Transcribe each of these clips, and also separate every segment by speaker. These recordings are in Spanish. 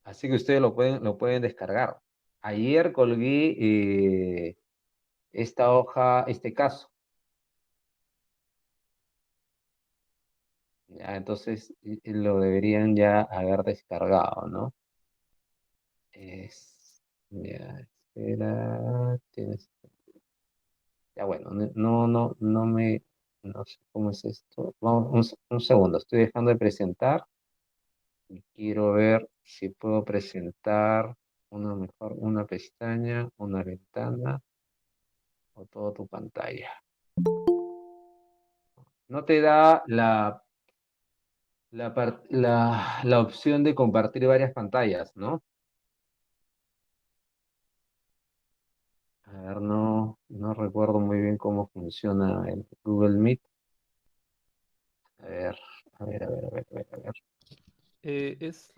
Speaker 1: Así que ustedes lo pueden descargar. Ayer colgué esta hoja, este caso. Ya, entonces lo deberían ya haber descargado, ¿no? Ya, espera, ya bueno, no sé cómo es esto. Vamos, un segundo, estoy dejando de presentar y quiero ver si puedo presentar una pestaña, una ventana o toda tu pantalla. No te da la opción de compartir varias pantallas, ¿no? A ver, no recuerdo muy bien cómo funciona el Google Meet. A ver, a ver.
Speaker 2: Es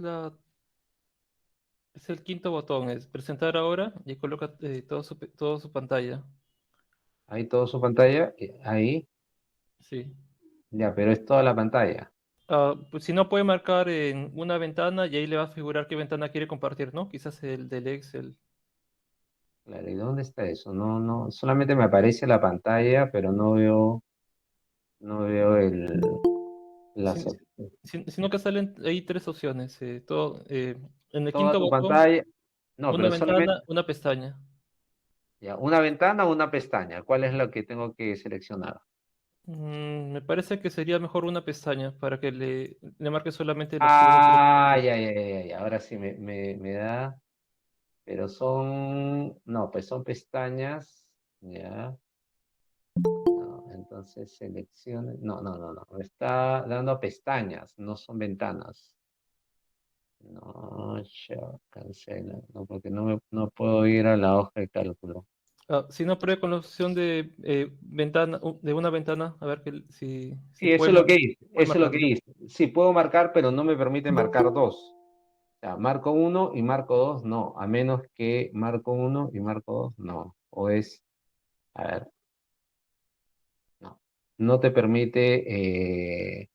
Speaker 2: el quinto botón, es presentar ahora y coloca todo su pantalla.
Speaker 1: Ahí toda su pantalla, ahí,
Speaker 2: Sí.
Speaker 1: ya, pero es toda la pantalla.
Speaker 2: Pues si no puede marcar en una ventana y ahí le va a figurar qué ventana quiere compartir, ¿no? Quizás el del Excel.
Speaker 1: Claro, ¿y dónde está eso? Solamente me aparece la pantalla, pero no veo
Speaker 2: Si,
Speaker 1: las opciones.
Speaker 2: sino que salen ahí tres opciones. En el
Speaker 1: Toda
Speaker 2: quinto
Speaker 1: tu
Speaker 2: botón,
Speaker 1: pantalla, no,
Speaker 2: una
Speaker 1: pero solamente,
Speaker 2: ventana, una pestaña.
Speaker 1: ya, una ventana o una pestaña. ¿Cuál es lo que tengo que seleccionar?
Speaker 2: Me parece que sería mejor una pestaña para que le marque solamente los primeros tres
Speaker 1: Ah,
Speaker 2: puntos.
Speaker 1: ya, ahora sí me da, pero no, pues son pestañas, ya, no, entonces seleccione, no, me está dando pestañas, no son ventanas. No, ya, cancela, no, porque no puedo ir a la hoja de cálculo.
Speaker 2: Si no, pruebe con la opción de ventana, de una ventana, a ver si
Speaker 1: Sí, eso es lo que hice,
Speaker 2: puede
Speaker 1: eso es lo
Speaker 2: marcar.
Speaker 1: que hice. Sí, puedo marcar, pero no me permite marcar dos. O sea, marco uno y marco dos, no. A menos que marco uno y marco dos, no. A ver, no. No te permite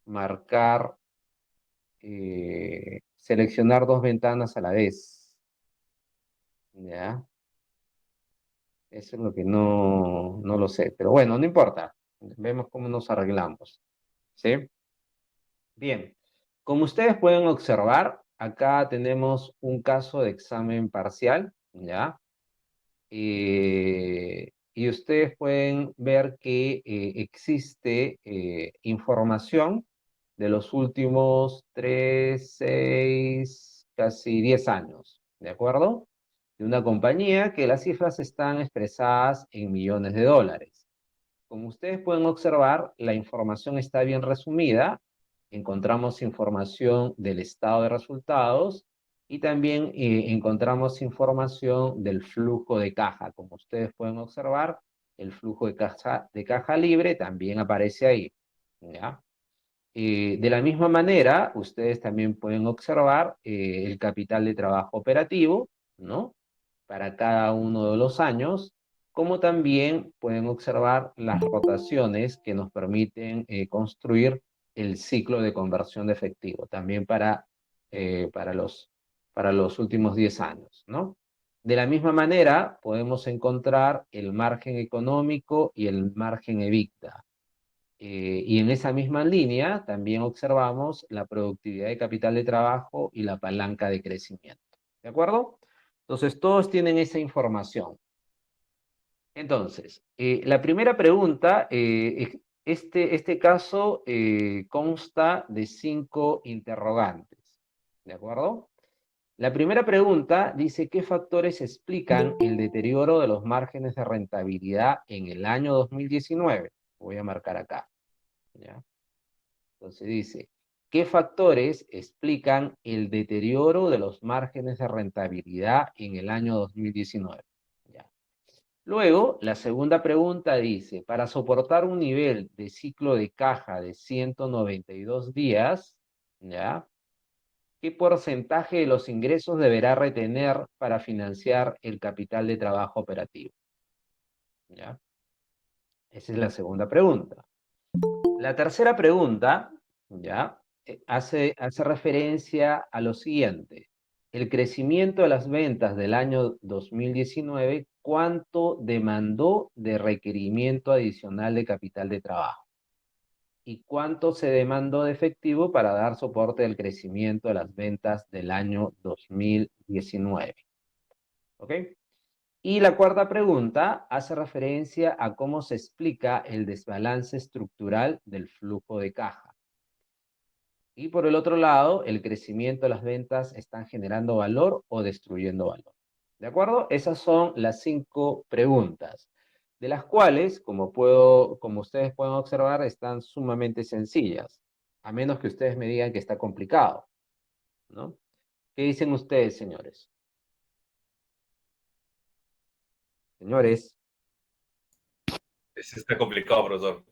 Speaker 1: marcar, seleccionar dos ventanas a la vez. ¿Ya? Eso es lo que no lo sé. Pero bueno, no importa. Vemos cómo nos arreglamos. ¿Sí? Bien. Como ustedes pueden observar, acá tenemos un caso de examen parcial, ¿ya? Y ustedes pueden ver que existe información de los últimos 3, 6, casi 10 años, ¿de acuerdo? De una compañía que las cifras están expresadas en millones de dólares. Como ustedes pueden observar, la información está bien resumida. Encontramos información del estado de resultados y también encontramos información del flujo de caja. Como ustedes pueden observar, el flujo de caja libre también aparece ahí. ¿Ya? De la misma manera, ustedes también pueden observar el capital de trabajo operativo, ¿no? Para cada uno de los años, como también pueden observar las rotaciones que nos permiten construir el ciclo de conversión de efectivo, también eh, para los, para los últimos 10 años, ¿no? De la misma manera, podemos encontrar el margen económico y el margen EBITDA. Y en esa misma línea también observamos la productividad de capital de trabajo y la palanca de crecimiento. ¿De acuerdo? Entonces, todos tienen esa información. Entonces, la primera pregunta, este caso consta de 5 interrogantes. ¿De acuerdo? La primera pregunta dice, ¿qué factores explican el deterioro de los márgenes de rentabilidad en el año 2019? Voy a marcar acá. ¿Ya? Entonces dice, ¿qué factores explican el deterioro de los márgenes de rentabilidad en el año 2019? ¿Ya? Luego, la segunda pregunta dice, para soportar un nivel de ciclo de caja de 192 días, ¿ya? ¿Qué porcentaje de los ingresos deberá retener para financiar el capital de trabajo operativo? ¿Ya? Esa es la segunda pregunta. La tercera pregunta, ¿ya? hace referencia a lo siguiente. El crecimiento de las ventas del año 2019, ¿cuánto demandó de requerimiento adicional de capital de trabajo? ¿Y cuánto se demandó de efectivo para dar soporte al crecimiento de las ventas del año 2019? ¿Ok? Y la cuarta pregunta hace referencia a cómo se explica el desbalance estructural del flujo de caja. Y por el otro lado, el crecimiento de las ventas están generando valor o destruyendo valor. ¿De acuerdo? Esas son las 5 preguntas, de las cuales, como ustedes pueden observar, están sumamente sencillas, a menos que ustedes me digan que está complicado, ¿no? ¿Qué dicen ustedes, señores? Señores,
Speaker 3: Ese está complicado, profesor.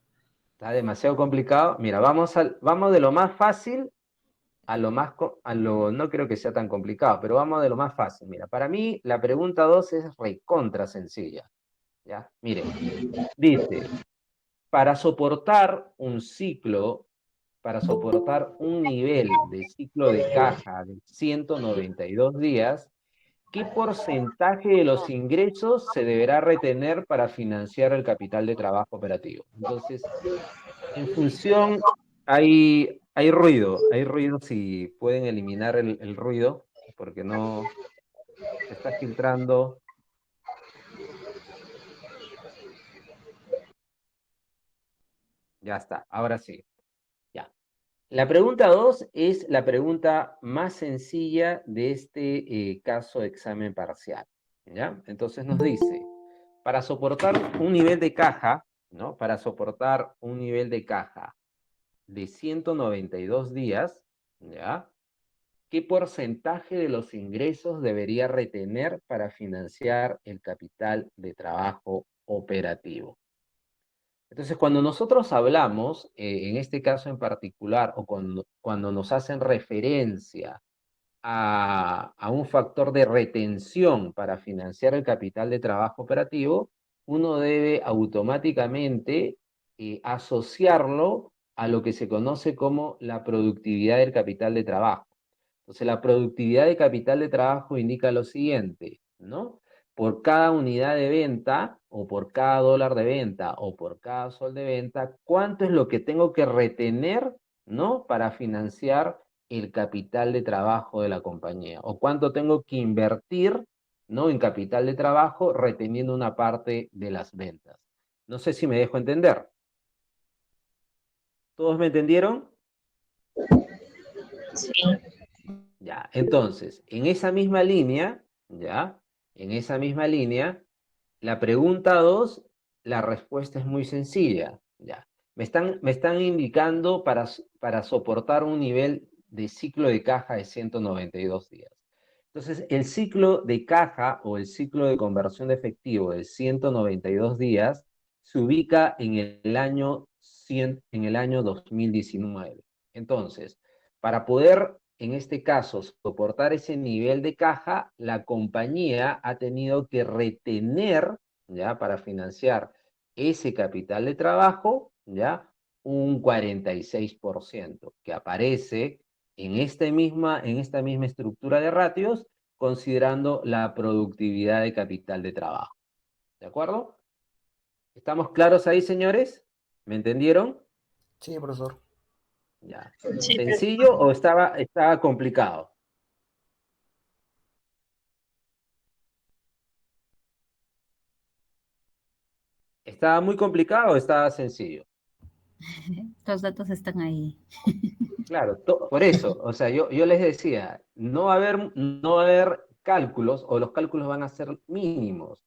Speaker 1: está demasiado complicado. Mira, vamos de lo más fácil no creo que sea tan complicado, pero vamos de lo más fácil. Mira, para mí la pregunta 2 es recontra sencilla. ¿Ya? Miren, dice, para soportar un ciclo, para soportar un nivel de ciclo de caja de 192 días, ¿qué porcentaje de los ingresos se deberá retener para financiar el capital de trabajo operativo? Entonces, en función, hay ruido, si pueden eliminar el ruido, porque no se está filtrando. Ya está, ahora sí. Ya. La pregunta 2 es la pregunta más sencilla de este caso de examen parcial. ¿Ya? Entonces nos dice, para soportar un nivel de caja, ¿no? Para soportar un nivel de caja de 192 días, ¿ya? ¿Qué porcentaje de los ingresos debería retener para financiar el capital de trabajo operativo? Entonces, cuando nosotros hablamos, en este caso en particular, o cuando nos hacen referencia a un factor de retención para financiar el capital de trabajo operativo, uno debe automáticamente asociarlo a lo que se conoce como la productividad del capital de trabajo. Entonces, la productividad de capital de trabajo indica lo siguiente, ¿no? Por cada unidad de venta, o por cada dólar de venta, o por cada sol de venta, ¿cuánto es lo que tengo que retener, ¿no? Para financiar el capital de trabajo de la compañía, o cuánto tengo que invertir, ¿no? En capital de trabajo, reteniendo una parte de las ventas. No sé si me dejo entender. ¿Todos me entendieron?
Speaker 4: Sí.
Speaker 1: Ya, entonces, en esa misma línea, ya, en esa misma línea, la pregunta 2, la respuesta es muy sencilla, ya. Me están indicando para soportar un nivel de ciclo de caja de 192 días. Entonces, el ciclo de caja o el ciclo de conversión de efectivo de 192 días se ubica en el año 2019. Entonces, para poder, en este caso, soportar ese nivel de caja, la compañía ha tenido que retener, ¿ya? Para financiar ese capital de trabajo, ¿ya? Un 46%, que aparece en esta misma estructura de ratios, considerando la productividad de capital de trabajo. ¿De acuerdo? ¿Estamos claros ahí, señores? ¿Me entendieron?
Speaker 5: Sí, profesor.
Speaker 1: Ya.
Speaker 4: Sí,
Speaker 1: ¿Sencillo o estaba complicado? ¿Estaba muy complicado o estaba sencillo?
Speaker 4: los datos están ahí.
Speaker 1: Claro, por eso, o sea, yo les decía, no va a haber cálculos o los cálculos van a ser mínimos.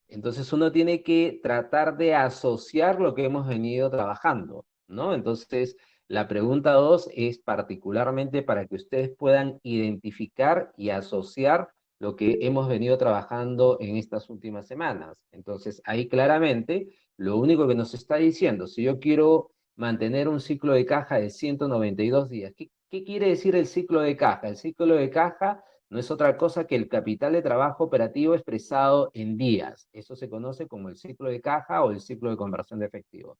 Speaker 1: Entonces uno tiene que tratar de asociar lo que hemos venido trabajando, ¿no? Entonces, la pregunta 2 es particularmente para que ustedes puedan identificar y asociar lo que hemos venido trabajando en estas últimas semanas. Entonces, ahí claramente, lo único que nos está diciendo, si yo quiero mantener un ciclo de caja de 192 días, ¿qué quiere decir el ciclo de caja? El ciclo de caja no es otra cosa que el capital de trabajo operativo expresado en días. Eso se conoce como el ciclo de caja o el ciclo de conversión de efectivo.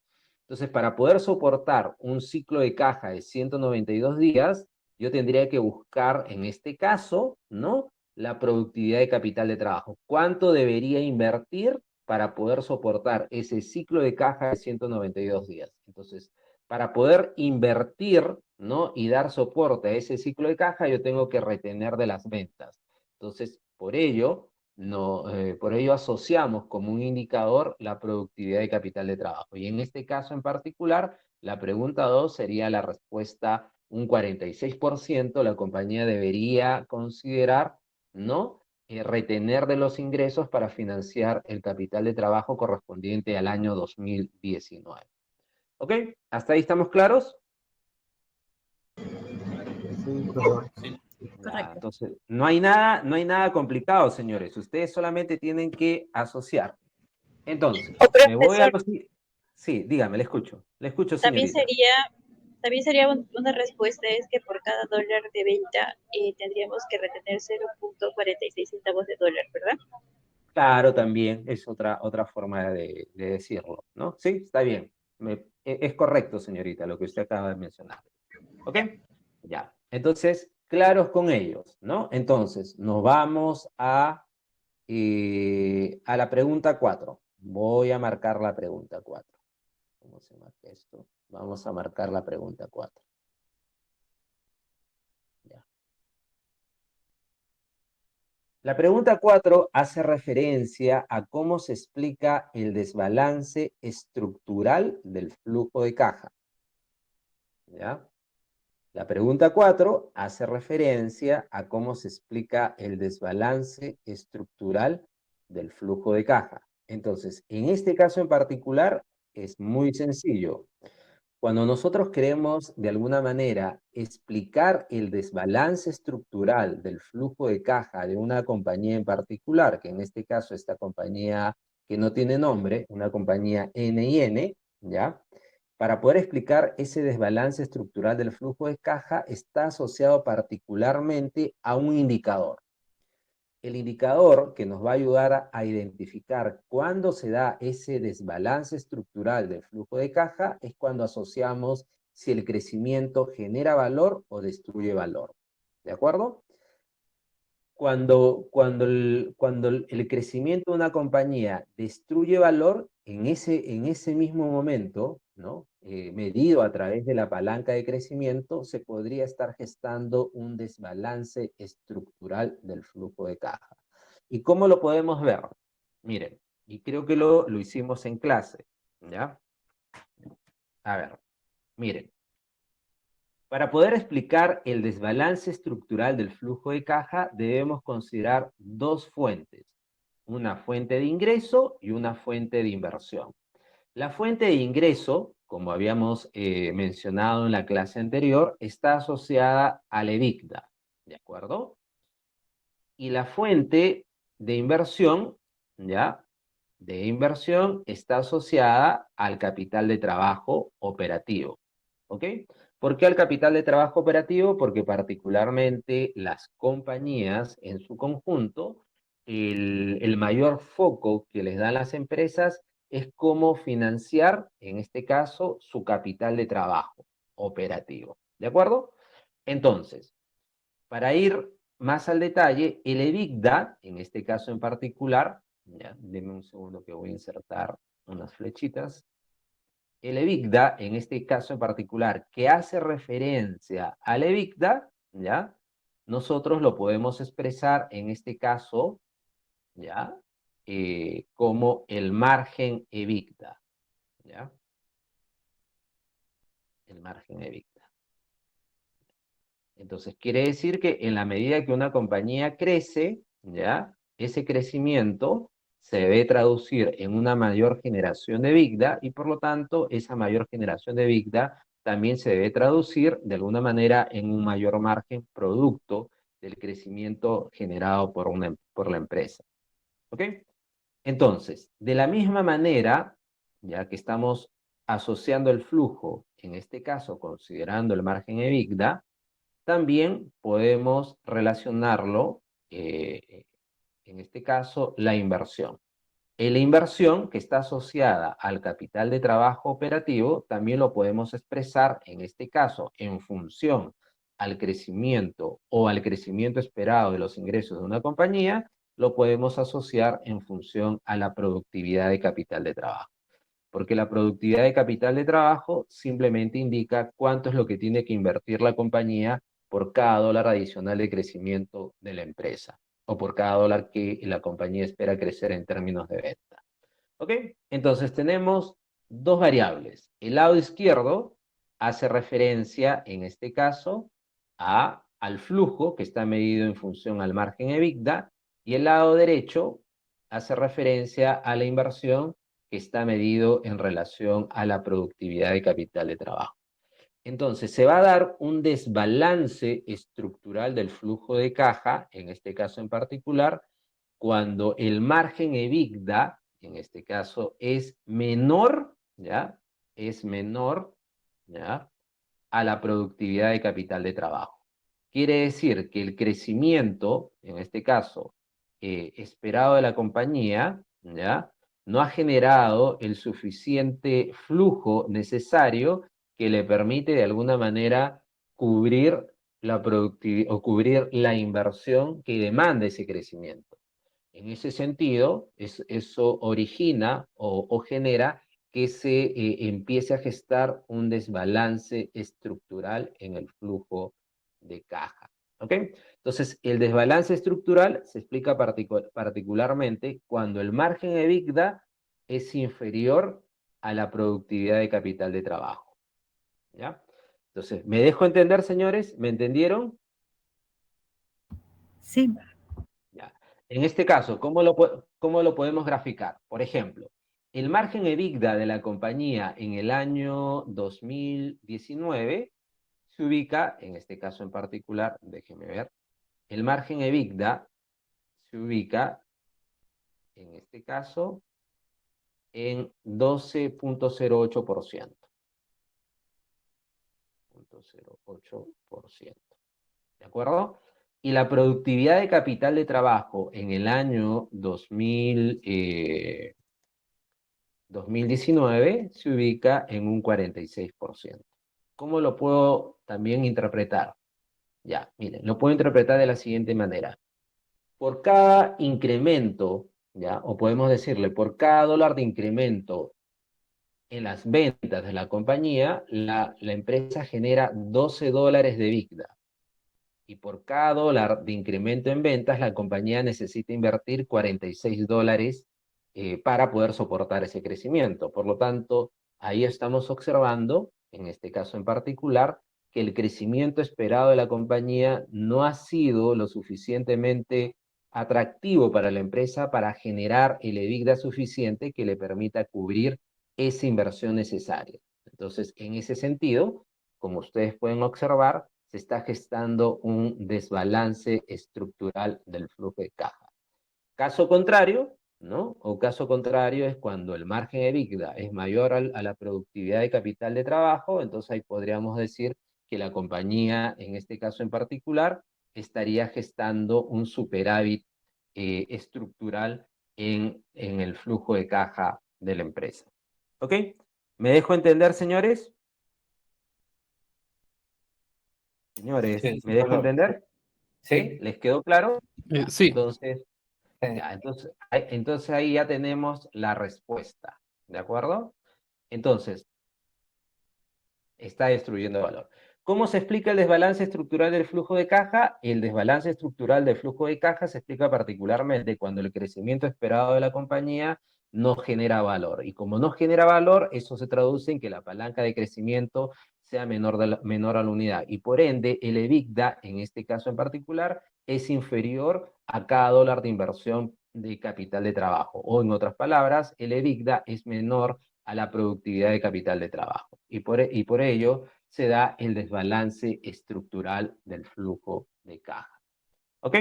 Speaker 1: Entonces, para poder soportar un ciclo de caja de 192 días, yo tendría que buscar, en este caso, ¿no? La productividad de capital de trabajo. ¿Cuánto debería invertir para poder soportar ese ciclo de caja de 192 días? Entonces, para poder invertir, ¿no? Y dar soporte a ese ciclo de caja, yo tengo que retener de las ventas. Entonces, por ello asociamos como un indicador la productividad de capital de trabajo. Y en este caso en particular, la pregunta 2 sería la respuesta un 46%, la compañía debería considerar, ¿no? Retener de los ingresos para financiar el capital de trabajo correspondiente al año 2019. ¿Ok? ¿Hasta ahí estamos claros?
Speaker 5: Sí, profesor.
Speaker 3: Sí.
Speaker 1: Ya,
Speaker 4: Correcto.
Speaker 1: entonces, no hay nada complicado, señores. Ustedes solamente tienen que asociar. Entonces,
Speaker 6: O
Speaker 1: me voy a
Speaker 6: profesor,
Speaker 1: los... Sí, dígame, le escucho,
Speaker 6: también
Speaker 1: señorita.
Speaker 6: sería, también sería una respuesta es que por cada dólar de venta tendríamos que retener 0.46 centavos de dólar, ¿verdad?
Speaker 1: Claro, también es otra forma de decirlo, ¿no? Sí, está bien. Es correcto, señorita, lo que usted acaba de mencionar. ¿Ok? Ya. Entonces, claros con ellos, ¿no? Entonces, nos vamos a la pregunta 4. Voy a marcar la pregunta 4. ¿Cómo se marca esto? Vamos a marcar la pregunta 4. Ya. La pregunta 4 hace referencia a cómo se explica el desbalance estructural del flujo de caja. ¿Ya? La pregunta 4 hace referencia a cómo se explica el desbalance estructural del flujo de caja. Entonces, en este caso en particular, es muy sencillo. Cuando nosotros queremos, de alguna manera, explicar el desbalance estructural del flujo de caja de una compañía en particular, que en este caso esta compañía que no tiene nombre, una compañía N&N, ¿ya? Para poder explicar ese desbalance estructural del flujo de caja, está asociado particularmente a un indicador. El indicador que nos va a ayudar a identificar cuándo se da ese desbalance estructural del flujo de caja es cuando asociamos si el crecimiento genera valor o destruye valor. ¿De acuerdo? Cuando el crecimiento de una compañía destruye valor, en ese mismo momento, ¿no? Medido a través de la palanca de crecimiento, se podría estar gestando un desbalance estructural del flujo de caja. ¿Y cómo lo podemos ver? Miren, y creo que lo hicimos en clase, ¿ya? A ver, miren. Para poder explicar el desbalance estructural del flujo de caja, debemos considerar dos fuentes, una fuente de ingreso y una fuente de inversión. La fuente de ingreso, como habíamos mencionado en la clase anterior, está asociada al EBITDA, ¿de acuerdo? Y la fuente de inversión, ¿ya? De inversión está asociada al capital de trabajo operativo, ¿ok? ¿Por qué al capital de trabajo operativo? Porque particularmente las compañías en su conjunto, el mayor foco que les dan las empresas es cómo financiar, en este caso, su capital de trabajo operativo, ¿de acuerdo? Entonces, para ir más al detalle, el EBITDA, en este caso en particular, ya, denme un segundo que voy a insertar unas flechitas. El EBITDA, en este caso en particular, que hace referencia al EBITDA, ¿ya? Nosotros lo podemos expresar en este caso, ¿ya? Como el margen EBITDA, ¿ya? El margen EBITDA. Entonces, quiere decir que en la medida que una compañía crece, ¿ya? Ese crecimiento se debe traducir en una mayor generación de EBITDA y por lo tanto esa mayor generación de EBITDA también se debe traducir de alguna manera en un mayor margen producto del crecimiento generado por la empresa. ¿Ok? Entonces, de la misma manera, ya que estamos asociando el flujo, en este caso considerando el margen EBITDA, también podemos relacionarlo, en este caso, la inversión. La inversión que está asociada al capital de trabajo operativo también lo podemos expresar, en este caso, en función al crecimiento o al crecimiento esperado de los ingresos de una compañía, lo podemos asociar en función a la productividad de capital de trabajo. Porque la productividad de capital de trabajo simplemente indica cuánto es lo que tiene que invertir la compañía por cada dólar adicional de crecimiento de la empresa, o por cada dólar que la compañía espera crecer en términos de venta. ¿Ok? Entonces tenemos dos variables. El lado izquierdo hace referencia, en este caso, al flujo que está medido en función al margen EBITDA, y el lado derecho hace referencia a la inversión que está medido en relación a la productividad de capital de trabajo. Entonces, se va a dar un desbalance estructural del flujo de caja, en este caso en particular, cuando el margen EBITDA, en este caso, es menor, ¿ya? Es menor, ¿ya? A la productividad de capital de trabajo. Quiere decir que el crecimiento, en este caso, esperado de la compañía, ¿ya? No ha generado el suficiente flujo necesario que le permite de alguna manera cubrir la productividad o cubrir la inversión que demanda ese crecimiento. En ese sentido, eso origina o genera que se empiece a gestar un desbalance estructural en el flujo de caja. ¿Ok? Entonces, el desbalance estructural se explica particularmente cuando el margen EBITDA es inferior a la productividad de capital de trabajo. ¿Ya? Entonces, ¿me dejo entender, señores? ¿Me entendieron?
Speaker 4: Sí,
Speaker 1: Ya. En este caso, ¿cómo lo podemos graficar? Por ejemplo, el margen EBITDA de la compañía en el año 2019 se ubica, en este caso en particular, déjenme ver, el margen EBITDA se ubica, en este caso, en 12.08%. 0.08%. ¿De acuerdo? Y la productividad de capital de trabajo en el año 2019 se ubica en un 46%. ¿Cómo lo puedo también interpretar? Ya, miren, lo puedo interpretar de la siguiente manera. Por cada incremento, ya, o podemos decirle, por cada dólar de incremento en las ventas de la compañía, la empresa genera 12 dólares de EBITDA. Y por cada dólar de incremento en ventas, la compañía necesita invertir 46 dólares para poder soportar ese crecimiento. Por lo tanto, ahí estamos observando, en este caso en particular, que el crecimiento esperado de la compañía no ha sido lo suficientemente atractivo para la empresa para generar el EBITDA suficiente que le permita cubrir esa inversión necesaria. Entonces, en ese sentido, como ustedes pueden observar, se está gestando un desbalance estructural del flujo de caja. Caso contrario, ¿no? O caso contrario es cuando el margen EBITDA es mayor a la productividad de capital de trabajo, entonces ahí podríamos decir que la compañía, en este caso en particular, estaría gestando un superávit estructural en el flujo de caja de la empresa. ¿Ok? ¿Me dejo entender, señores? Señores,
Speaker 3: Sí,
Speaker 1: ¿me dejo entender?
Speaker 3: Sí.
Speaker 1: ¿Les quedó claro?
Speaker 2: Sí,
Speaker 1: Entonces, entonces ahí ya tenemos la respuesta, ¿de acuerdo? Entonces, está destruyendo valor. ¿Cómo se explica el desbalance estructural del flujo de caja? El desbalance estructural del flujo de caja se explica particularmente cuando el crecimiento esperado de la compañía no genera valor. Y como no genera valor, eso se traduce en que la palanca de crecimiento sea menor a la unidad. Y por ende, el EBITDA, en este caso en particular, es inferior a cada dólar de inversión de capital de trabajo. O en otras palabras, el EBITDA es menor a la productividad de capital de trabajo. Y por ello se da el desbalance estructural del flujo de caja. ¿Ok?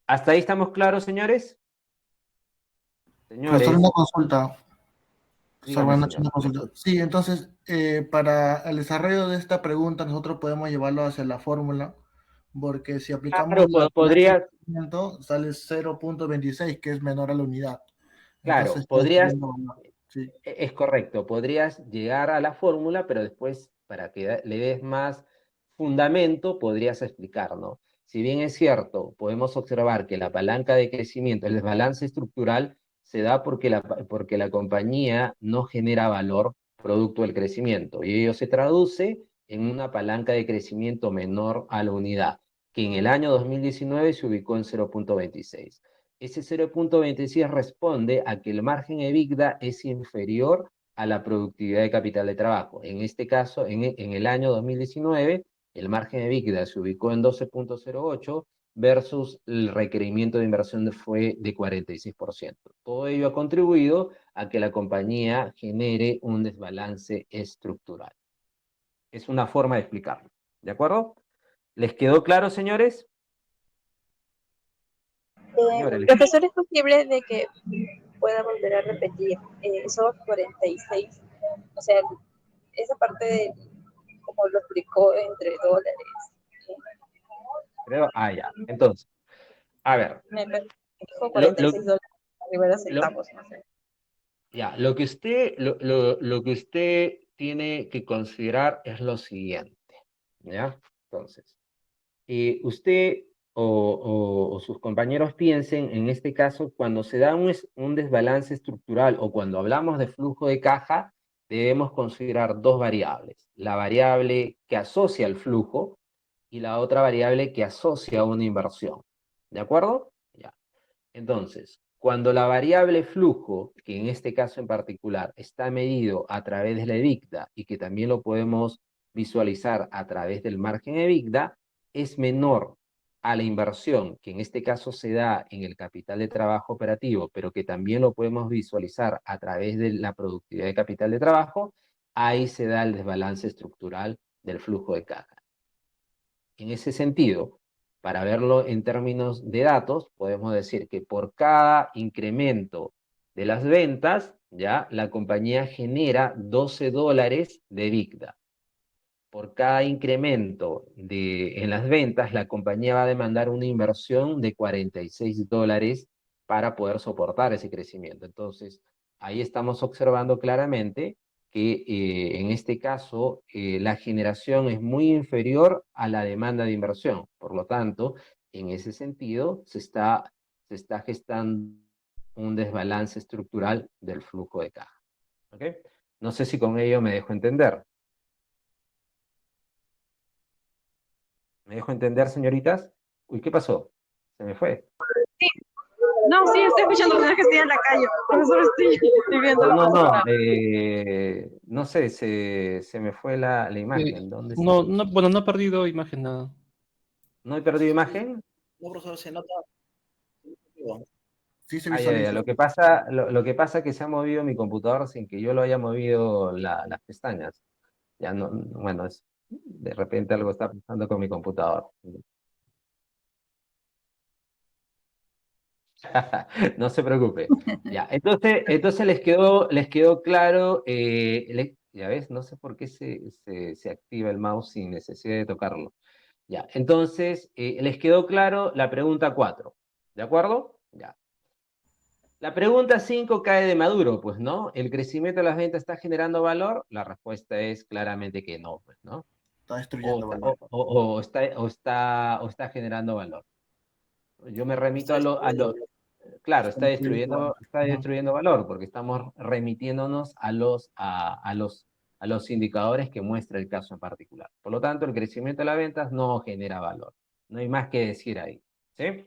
Speaker 1: ¿Hasta ahí estamos claros, señores?
Speaker 5: Profesor,
Speaker 1: Señores,
Speaker 5: una consulta. Profesor,
Speaker 1: dígame,
Speaker 5: buenas noches,
Speaker 1: señor.
Speaker 5: una consulta. Sí, entonces, para el desarrollo de esta pregunta, nosotros podemos llevarlo hacia la fórmula, porque si aplicamos
Speaker 1: Claro,
Speaker 5: la palanca de
Speaker 1: podría,
Speaker 5: crecimiento, sale 0.26, que es menor a la unidad.
Speaker 1: Claro,
Speaker 5: Entonces está
Speaker 1: podrías,
Speaker 5: destruyendo valor. Sí.
Speaker 1: es correcto, podrías llegar a la fórmula, pero después, para que le des más fundamento, podrías explicar, ¿no? Si bien es cierto, podemos observar que la palanca de crecimiento, el desbalance estructural, se da porque la compañía no genera valor producto del crecimiento, y ello se traduce en una palanca de crecimiento menor a la unidad, que en el año 2019 se ubicó en 0,26. Ese 0,26 responde a que el margen EBITDA es inferior a la productividad de capital de trabajo. En este caso, en el año 2019, el margen EBITDA se ubicó en 12,08 versus el requerimiento de inversión fue de 46%. Todo ello ha contribuido a que la compañía genere un desbalance estructural. Es una forma de explicarlo. ¿De acuerdo? ¿Les quedó claro, señores? Señores,
Speaker 6: Profesor, ¿es posible de que pueda volver a repetir esos 46? O sea, esa parte de como lo explicó entre dólares.
Speaker 1: creo, ya. Entonces, a ver,
Speaker 6: Me dijo
Speaker 1: lo,
Speaker 6: 46 dólares, arriba de
Speaker 1: lo,
Speaker 6: centavos, no sé.
Speaker 1: ya, lo que usted tiene que considerar es lo siguiente, ¿ya? Entonces, usted o sus compañeros piensen, en este caso, cuando se da un desbalance estructural o cuando hablamos de flujo de caja, debemos considerar dos variables. La variable que asocia el flujo y la otra variable que asocia una inversión. ¿De acuerdo? Ya. Entonces, cuando la variable flujo, que en este caso en particular está medido a través de la EBITDA y que también lo podemos visualizar a través del margen EBITDA, es menor a la inversión, que en este caso se da en el capital de trabajo operativo, pero que también lo podemos visualizar a través de la productividad de capital de trabajo, ahí se da el desbalance estructural del flujo de caja. En ese sentido, para verlo en términos de datos, podemos decir que por cada incremento de las ventas, ya la compañía genera $12 de EBITDA. Por cada incremento en las ventas, la compañía va a demandar una inversión de $46 para poder soportar ese crecimiento. Entonces, ahí estamos observando claramente que en este caso la generación es muy inferior a la demanda de inversión. Por lo tanto, en ese sentido, se está gestando un desbalance estructural del flujo de caja. ¿Ok? No sé si con ello me dejo entender. ¿Me dejo entender, señoritas? Uy, ¿qué pasó? Se me fue.
Speaker 6: No, sí, estoy escuchando, no es que estoy en la calle. Profesor, estoy viendo
Speaker 1: No,
Speaker 6: la
Speaker 1: no,
Speaker 6: persona.
Speaker 1: no sé, se me fue la imagen. ¿Dónde está?
Speaker 2: No, no, bueno, no ha perdido imagen nada.
Speaker 1: ¿No he perdido imagen?
Speaker 7: No, profesor, se nota.
Speaker 5: Sí se
Speaker 1: Ah, ya, ya.
Speaker 5: visualiza.
Speaker 1: Lo que pasa es que se ha movido mi computador sin que yo lo haya movido las pestañas. Ya no, bueno, de repente algo está pasando con mi computador. No se preocupe. Ya, entonces les quedó claro, ya ves, no sé por qué se activa el mouse sin necesidad de tocarlo. Ya, entonces les quedó claro la pregunta 4, ¿de acuerdo? Ya. La pregunta 5 cae de maduro, pues, ¿no? ¿El crecimiento de las ventas está generando valor? La respuesta es claramente que no, pues, ¿no?
Speaker 5: Está
Speaker 1: O,
Speaker 5: destruyendo
Speaker 1: está-
Speaker 5: valor.
Speaker 1: o está generando valor. Yo me remito
Speaker 7: Está
Speaker 1: a lo, claro,
Speaker 5: Está destruyendo valor.
Speaker 1: está
Speaker 5: Ujú.
Speaker 1: destruyendo valor porque estamos remitiéndonos a los indicadores que muestra el caso en particular. Por lo tanto, el crecimiento de las ventas no genera valor. No hay más que decir ahí. ¿Sí?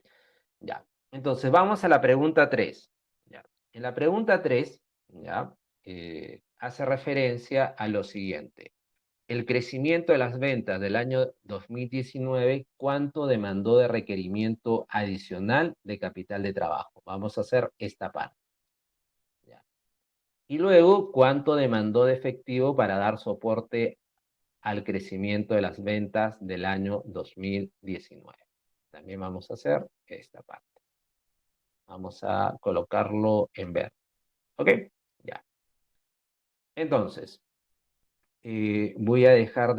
Speaker 1: Ya. Entonces, vamos a la pregunta 3. Ya. En la pregunta 3, ya, hace referencia a lo siguiente. El crecimiento de las ventas del año 2019, ¿cuánto demandó de requerimiento adicional de capital de trabajo? Vamos a hacer esta parte. ¿Ya? Y luego, ¿cuánto demandó de efectivo para dar soporte al crecimiento de las ventas del año 2019? También vamos a hacer esta parte. Vamos a colocarlo en verde. ¿Ok? Ya. Entonces, voy a dejar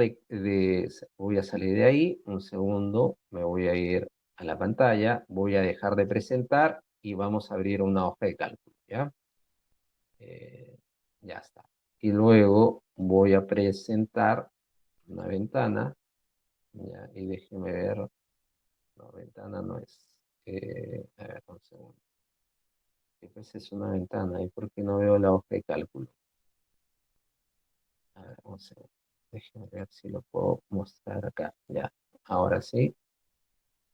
Speaker 1: voy a salir de ahí, un segundo, me voy a ir a la pantalla, voy a dejar de presentar y vamos a abrir una hoja de cálculo, ¿ya? Ya está. Y luego voy a presentar una ventana. Ya, y déjeme ver. No, ventana no es. A ver, un segundo. Pues es una ventana. ¿Y por qué no veo la hoja de cálculo? A ver, un segundo. Déjeme ver si lo puedo mostrar acá. Ya, ahora sí.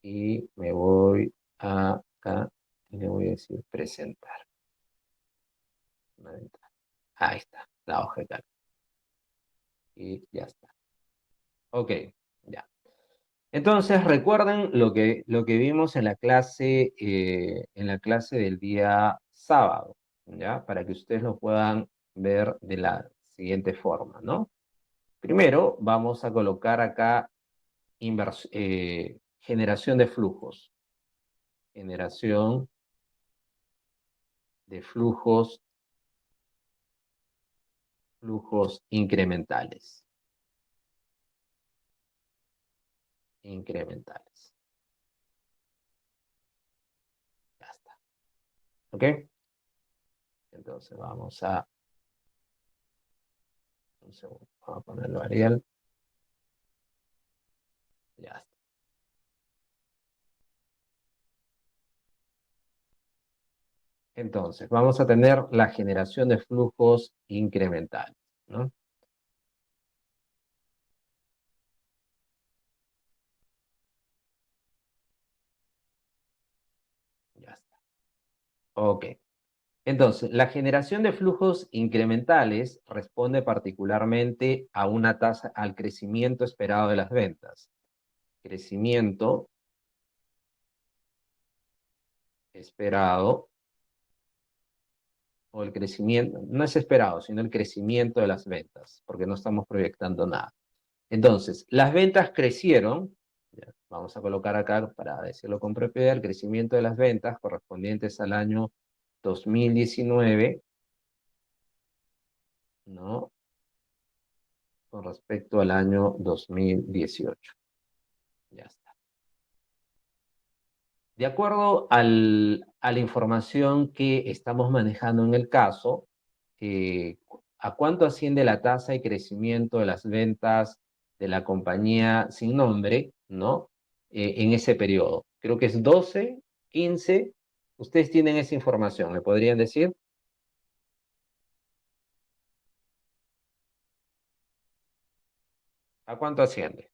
Speaker 1: Y me voy a acá y le voy a decir presentar. Una ventana. Ahí está, la hoja de cálculo. Y ya está. Ok, ya. Entonces, recuerden lo que vimos en la clase del día sábado, ¿ya? Para que ustedes lo puedan ver de la siguiente forma, ¿no? Primero, vamos a colocar acá generación de flujos. Generación de flujos incrementales. Incrementales. Ya está. ¿Ok? Entonces vamos a... Un segundo. Vamos a ponerlo Arial. Ya está. Entonces, vamos a tener la generación de flujos incrementales, ¿no? Ya está. Ok. Entonces, la generación de flujos incrementales responde particularmente a una tasa, al crecimiento esperado de las ventas. Crecimiento esperado, o el crecimiento, no es esperado, sino el crecimiento de las ventas, porque no estamos proyectando nada. Entonces, las ventas crecieron, ya, vamos a colocar acá para decirlo con propiedad, el crecimiento de las ventas correspondientes al año 2019, ¿no? Con respecto al año 2018. Ya está. De acuerdo a la información que estamos manejando en el caso, ¿a cuánto asciende la tasa de crecimiento de las ventas de la compañía sin nombre, ¿no? En ese periodo. Creo que es 12, 15. Ustedes tienen esa información, ¿me podrían decir? ¿A cuánto asciende?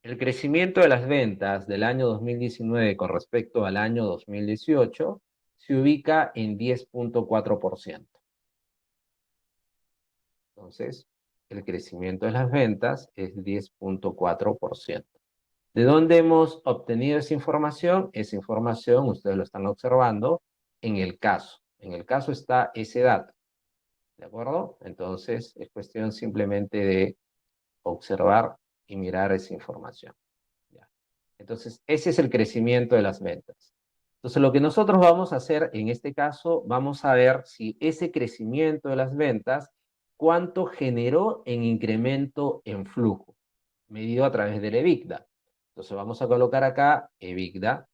Speaker 1: El crecimiento de las ventas del año 2019 con respecto al año 2018 se ubica en 10.4%. Entonces, el crecimiento de las ventas es 10.4%. ¿De dónde hemos obtenido esa información? Esa información, ustedes lo están observando, en el caso. En el caso está ese dato. ¿De acuerdo? Entonces, es cuestión simplemente de observar y mirar esa información. ¿Ya? Entonces, ese es el crecimiento de las ventas. Entonces, lo que nosotros vamos a hacer en este caso, vamos a ver si ese crecimiento de las ventas, cuánto generó en incremento en flujo, medido a través del EBITDA. Entonces, vamos a colocar acá EBITDA,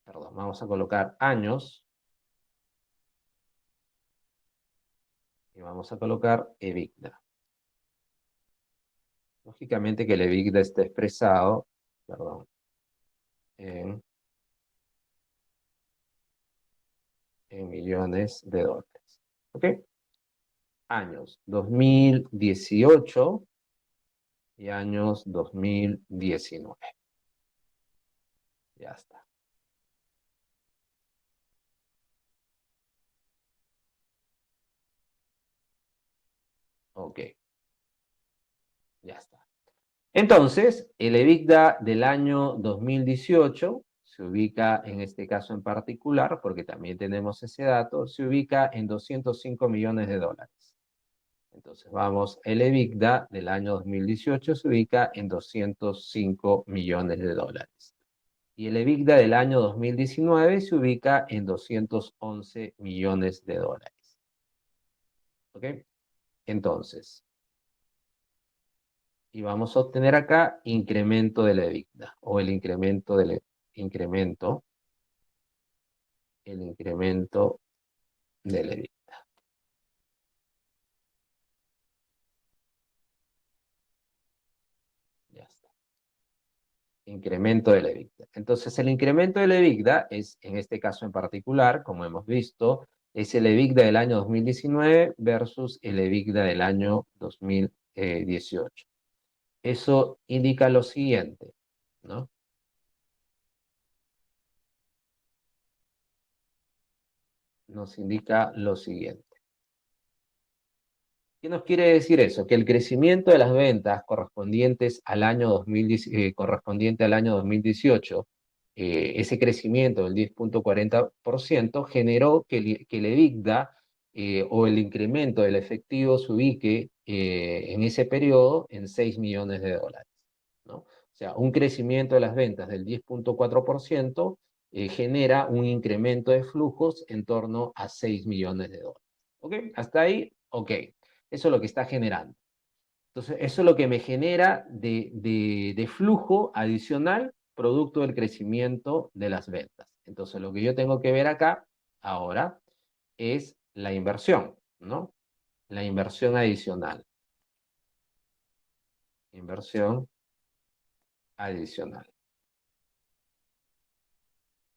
Speaker 1: perdón, vamos a colocar años, y vamos a colocar EBITDA. Lógicamente que el EBITDA está expresado, perdón, en millones de dólares. ¿Ok? Años 2018 y años 2019. Ya está. Ok. Ya está. Entonces, el EBITDA del año 2018 se ubica, en este caso en particular, porque también tenemos ese dato, se ubica en 205 millones de dólares. Entonces, vamos, el EBITDA del año 2018 se ubica en 205 millones de dólares. Y el EBITDA del año 2019 se ubica en 211 millones de dólares. ¿Ok? Entonces, Y vamos a obtener acá incremento de la EBITDA, o el incremento del incremento de la EBITDA. Ya está. Incremento de la EBITDA. Entonces, el incremento de la EBITDA es, en este caso en particular, como hemos visto, es el EBITDA del año 2019 versus el EBITDA del año 2018. Eso indica lo siguiente, ¿no? Nos indica lo siguiente. ¿Qué nos quiere decir eso? Que el crecimiento de las ventas correspondientes al año 2018, ese crecimiento del 10.40% generó que el EBITDA o el incremento del efectivo se ubique en ese periodo en 6 millones de dólares, ¿no? O sea, un crecimiento de las ventas del 10.4% genera un incremento de flujos en torno a 6 millones de dólares. ¿Ok? Hasta ahí, ok. Eso es lo que está generando. Entonces, eso es lo que me genera de flujo adicional producto del crecimiento de las ventas. Entonces, lo que yo tengo que ver acá ahora es la inversión, ¿no? La inversión adicional. Inversión adicional.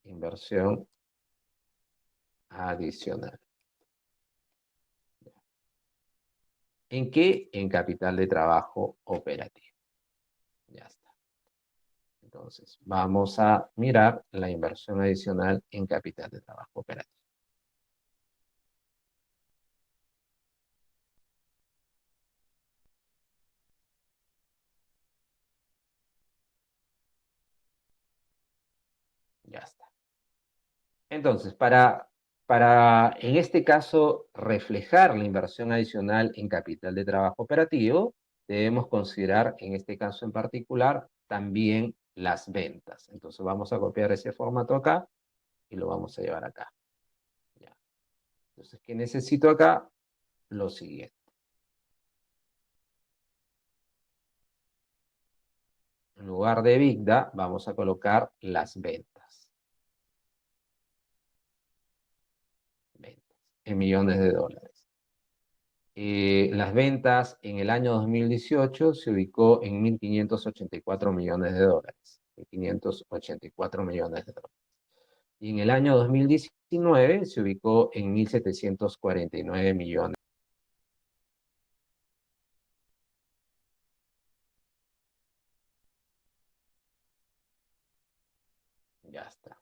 Speaker 1: Inversión adicional. ¿En qué? En capital de trabajo operativo. Ya está. Entonces, vamos a mirar la inversión adicional en capital de trabajo operativo. Ya está. Entonces, en este caso, reflejar la inversión adicional en capital de trabajo operativo, debemos considerar, en este caso en particular, también las ventas. Entonces, vamos a copiar ese formato acá y lo vamos a llevar acá. Ya. Entonces, ¿qué necesito acá? Lo siguiente. En lugar de EBITDA, vamos a colocar las ventas. Ventas en millones de dólares. Las ventas en el año 2018 se ubicó en 1.584 millones de dólares. 1.584 millones de dólares. Y en el año 2019 se ubicó en 1.749 millones. Ya está.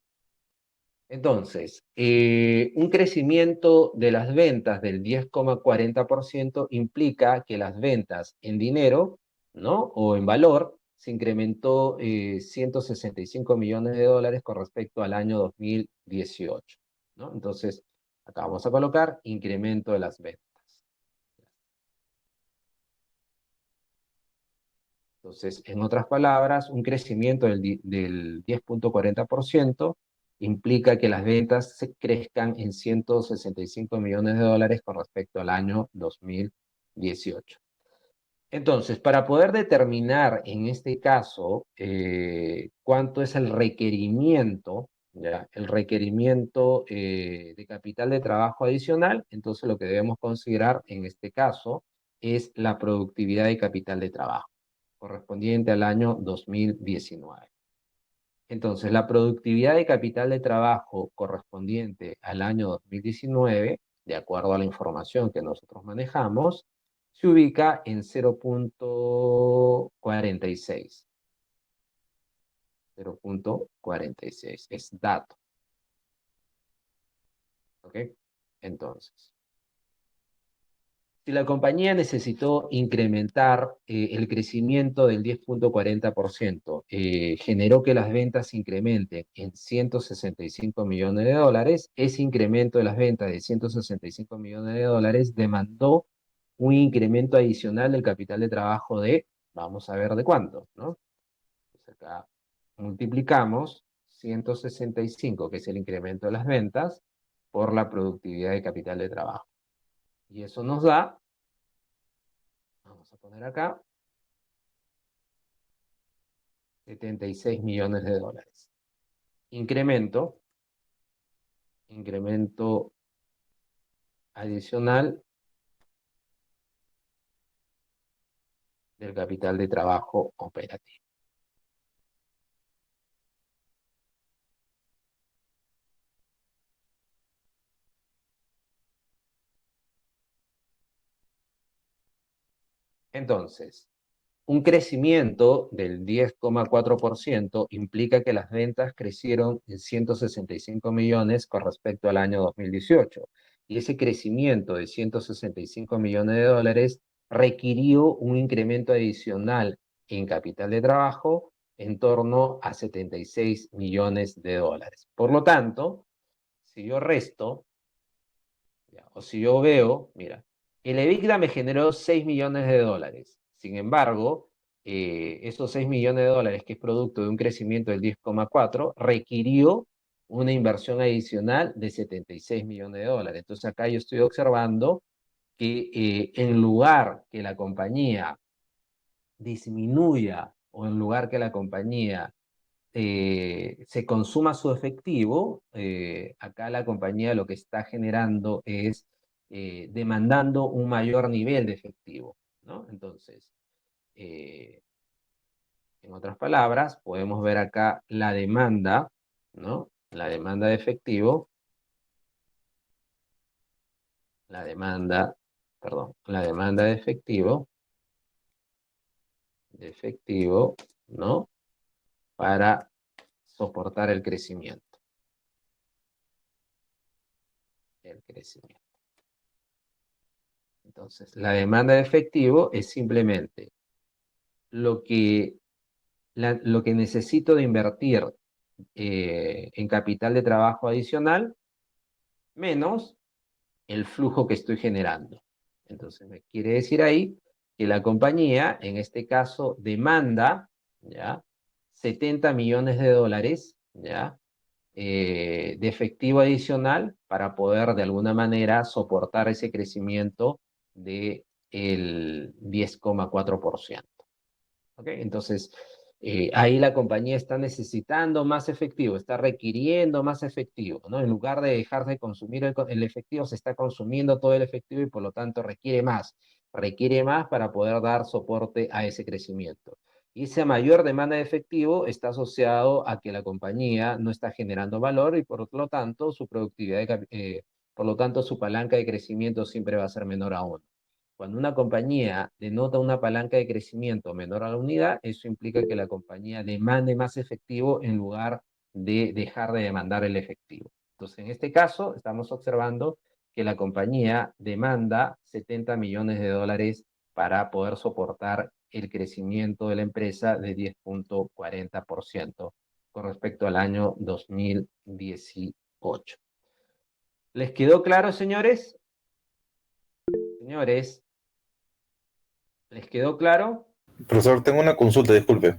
Speaker 1: Entonces, un crecimiento de las ventas del 10,40% implica que las ventas en dinero, ¿no? O en valor se incrementó 165 millones de dólares con respecto al año 2018, ¿no? Entonces, acá vamos a colocar incremento de las ventas. Entonces, en otras palabras, un crecimiento del 10.40% implica que las ventas se crezcan en 165 millones de dólares con respecto al año 2018. Entonces, para poder determinar en este caso cuánto es el requerimiento, ¿ya? El requerimiento de capital de trabajo adicional, entonces lo que debemos considerar en este caso es la productividad de capital de trabajo correspondiente al año 2019. Entonces, la productividad de capital de trabajo correspondiente al año 2019, de acuerdo a la información que nosotros manejamos, se ubica en 0.46. 0.46 es dato. ¿Ok? Entonces, si la compañía necesitó incrementar el crecimiento del 10.40%, generó que las ventas se incrementen en 165 millones de dólares, ese incremento de las ventas de 165 millones de dólares demandó un incremento adicional del capital de trabajo de, vamos a ver de cuánto, ¿no? Pues acá multiplicamos 165, que es el incremento de las ventas, por la productividad de capital de trabajo. Y eso nos da, vamos a poner acá, 76 millones de dólares. Incremento adicional del capital de trabajo operativo. Entonces, un crecimiento del 10,4% implica que las ventas crecieron en 165 millones con respecto al año 2018. Y ese crecimiento de 165 millones de dólares requirió un incremento adicional en capital de trabajo en torno a 76 millones de dólares. Por lo tanto, si yo resto, o si yo veo, mira, el EBITDA me generó 6 millones de dólares. Sin embargo, esos 6 millones de dólares, que es producto de un crecimiento del 10,4, requirió una inversión adicional de 76 millones de dólares. Entonces acá yo estoy observando que en lugar que la compañía disminuya o en lugar que la compañía se consuma su efectivo, acá la compañía lo que está generando es demandando un mayor nivel de efectivo, ¿no? Entonces, en otras palabras, podemos ver acá la demanda, ¿no? La demanda de efectivo, la demanda de efectivo, ¿no? Para soportar el crecimiento. Entonces, la demanda de efectivo es simplemente lo que necesito de invertir en capital de trabajo adicional menos el flujo que estoy generando. Entonces, me quiere decir ahí que la compañía, en este caso, demanda, ¿ya? 70 millones de dólares, ¿ya? De efectivo adicional para poder de alguna manera soportar ese crecimiento del 10,4%. ¿Ok? Entonces, ahí la compañía está necesitando más efectivo, está requiriendo más efectivo, ¿no? En lugar de dejar de consumir el efectivo, se está consumiendo todo el efectivo y por lo tanto requiere más para poder dar soporte a ese crecimiento. Y esa mayor demanda de efectivo está asociado a que la compañía no está generando valor y por lo tanto su productividad, por lo tanto su palanca de crecimiento siempre va a ser menor aún. Cuando una compañía denota una palanca de crecimiento menor a la unidad, eso implica que la compañía demande más efectivo en lugar de dejar de demandar el efectivo. Entonces, en este caso, estamos observando que la compañía demanda 70 millones de dólares para poder soportar el crecimiento de la empresa de 10,40% con respecto al año 2018. ¿Les quedó claro, señores? Señores, ¿les quedó claro?
Speaker 7: Profesor, tengo una consulta, disculpe.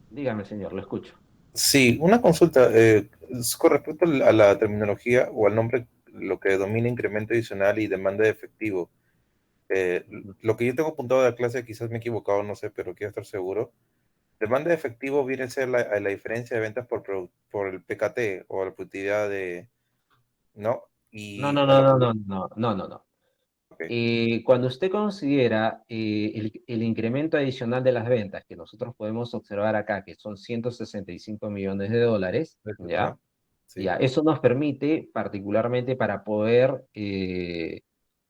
Speaker 1: Dígame, señor, lo escucho.
Speaker 7: Sí, una consulta. Con respecto a la terminología o al nombre, lo que domina incremento adicional y demanda de efectivo. Lo que yo tengo apuntado de la clase, quizás me he equivocado, no sé, pero quiero estar seguro. Demanda de efectivo viene a ser la diferencia de ventas por el PKT o la productividad de, ¿no?
Speaker 1: No,
Speaker 7: Y
Speaker 1: no,
Speaker 7: a
Speaker 1: no,
Speaker 7: la,
Speaker 1: no, no, no, no, no, no.
Speaker 7: ok,
Speaker 1: Cuando usted considera el incremento adicional de las ventas, que nosotros podemos observar acá, que son 165 millones de dólares, ¿ya?
Speaker 7: ajá, sí,
Speaker 1: Ya, eso nos permite particularmente para poder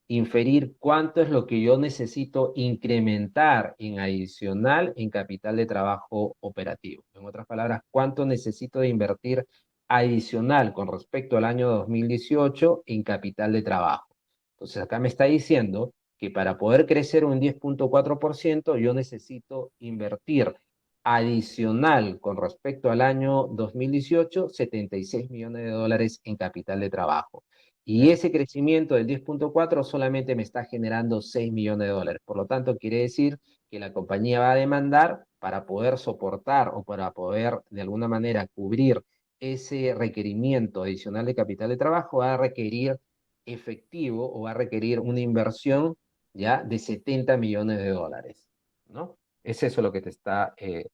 Speaker 1: inferir cuánto es lo que yo necesito incrementar en adicional en capital de trabajo operativo. En otras palabras, cuánto necesito de invertir adicional con respecto al año 2018 en capital de trabajo. Entonces acá me está diciendo que para poder crecer un 10,4% yo necesito invertir adicional con respecto al año 2018, 76 millones de dólares en capital de trabajo. Y ese crecimiento del 10,4 solamente me está generando 6 millones de dólares. Por lo tanto, quiere decir que la compañía va a demandar para poder soportar o para poder de alguna manera cubrir ese requerimiento adicional de capital de trabajo, va a requerir efectivo o va a requerir una inversión ya de 70 millones de dólares, ¿no? Es eso lo que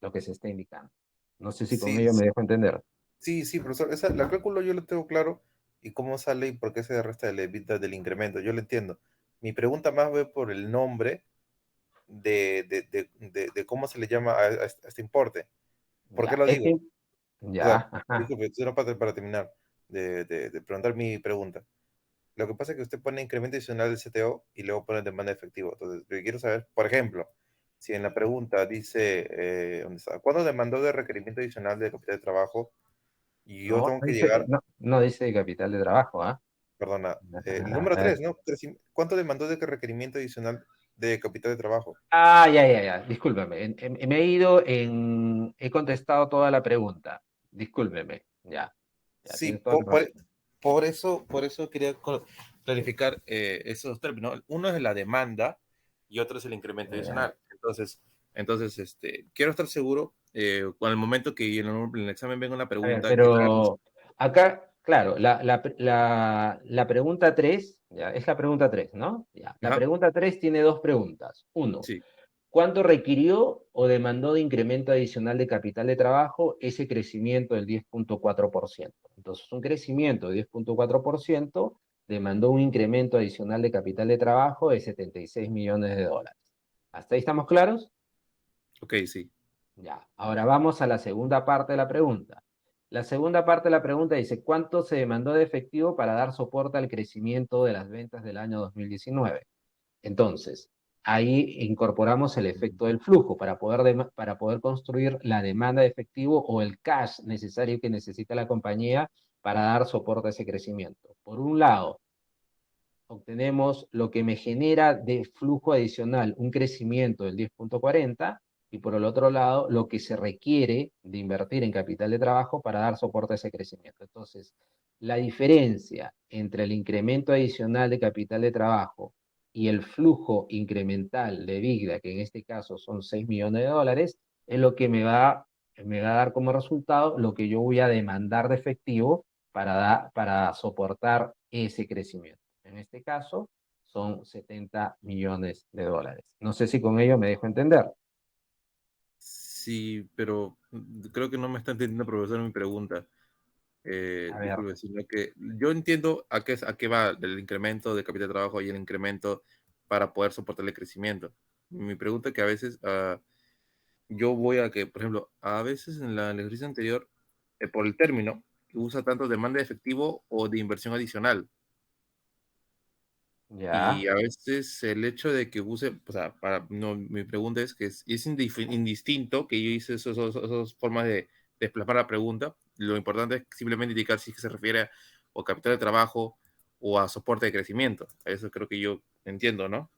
Speaker 1: lo que se está indicando. No sé si con
Speaker 7: Sí,
Speaker 1: ello me dejo entender.
Speaker 7: sí, profesor. La cálculo yo lo tengo claro y cómo sale y por qué se resta el EBITDA del incremento. Yo lo entiendo. Mi pregunta más va por el nombre de cómo se le llama a este importe. ¿Por qué
Speaker 1: Ya,
Speaker 7: lo digo? O sea,
Speaker 1: ya, ajá.
Speaker 7: disculpe, solo para terminar de preguntar mi pregunta. Lo que pasa es que usted pone incremento adicional del CTO y luego pone demanda de efectivo. Entonces, lo que quiero saber, por ejemplo, si en la pregunta dice, ¿dónde está? ¿Cuándo demandó de requerimiento adicional de capital de trabajo? Y yo
Speaker 1: No,
Speaker 7: tengo que llegar,
Speaker 1: no dice capital de trabajo, ¿ah?
Speaker 7: perdona, el
Speaker 1: A
Speaker 7: número
Speaker 1: ver.
Speaker 7: 3, ¿no? ¿Cuánto demandó de requerimiento adicional de capital de trabajo?
Speaker 1: Ya. Discúlpeme. Me he ido he contestado toda la pregunta. Discúlpeme. Ya
Speaker 7: Sí,
Speaker 1: tienes toda la razón.
Speaker 7: por eso quería clarificar esos términos. Uno es la demanda y otro es el incremento adicional. Entonces, quiero estar seguro con el momento que en el examen venga una
Speaker 1: A ver,
Speaker 7: pregunta que la
Speaker 1: pero acá, claro, la pregunta 3, ya, es la pregunta 3, ¿no? Ya. La
Speaker 7: Ajá,
Speaker 1: pregunta 3 tiene dos preguntas. Uno,
Speaker 7: sí,
Speaker 1: ¿cuánto requirió o demandó de incremento adicional de capital de trabajo ese crecimiento del 10,4%? Entonces, un crecimiento de 10,4% demandó un incremento adicional de capital de trabajo de 76 millones de dólares. ¿Hasta ahí estamos claros?
Speaker 7: ok, sí.
Speaker 1: Ya, ahora vamos a la segunda parte de la pregunta. La segunda parte de la pregunta dice, ¿cuánto se demandó de efectivo para dar soporte al crecimiento de las ventas del año 2019? Entonces, ahí incorporamos el efecto del flujo para poder construir la demanda de efectivo o el cash necesario que necesita la compañía para dar soporte a ese crecimiento. Por un lado, obtenemos lo que me genera de flujo adicional un crecimiento del 10,40 y por el otro lado lo que se requiere de invertir en capital de trabajo para dar soporte a ese crecimiento. Entonces, la diferencia entre el incremento adicional de capital de trabajo y el flujo incremental de Bigda, que en este caso son 6 millones de dólares, es lo que me va a dar como resultado lo que yo voy a demandar de efectivo para soportar ese crecimiento. En este caso, son 70 millones de dólares. No sé si con ello me dejo entender.
Speaker 7: Sí, pero creo que no me está entendiendo, profesor, mi pregunta.
Speaker 1: A ver,
Speaker 7: Disculpe, sino que yo entiendo a qué va el incremento de capital de trabajo y el incremento para poder soportar el crecimiento. Mi pregunta es que a veces yo voy a que, por ejemplo, a veces en el ejercicio anterior, por el término, usa tanto demanda de efectivo o de inversión adicional. Y
Speaker 1: ya.
Speaker 7: a veces el hecho de que use, o sea, no, mi pregunta es que es indistinto que yo hice esas formas de plasmar la pregunta. Lo importante es simplemente indicar si es que se refiere a o capital de trabajo o a soporte de crecimiento. Eso creo que yo entiendo, ¿no?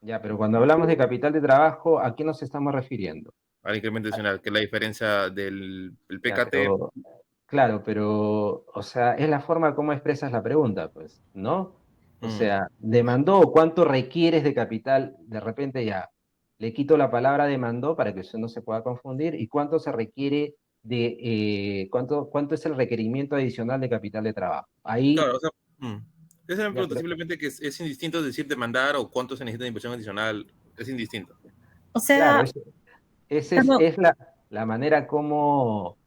Speaker 1: Ya, pero cuando hablamos de capital de trabajo, ¿a qué nos estamos refiriendo?
Speaker 7: Al incremento adicional, que es la diferencia del el
Speaker 1: Ya,
Speaker 7: PKT.
Speaker 1: pero, claro, pero, o sea, es la forma como expresas la pregunta, pues, ¿no? O
Speaker 7: Mm,
Speaker 1: sea, demandó, ¿cuánto requieres de capital? De repente ya, le quito la palabra demandó para que usted no se pueda confundir, y cuánto se requiere cuánto es el requerimiento adicional de capital de trabajo. Ahí,
Speaker 7: claro, o sea, esa es mi
Speaker 1: ya,
Speaker 7: pregunta, simplemente que es indistinto decir demandar o cuánto se necesita de inversión adicional, es indistinto.
Speaker 4: O
Speaker 1: claro,
Speaker 4: sea,
Speaker 1: esa
Speaker 4: cuando,
Speaker 1: es la manera cómo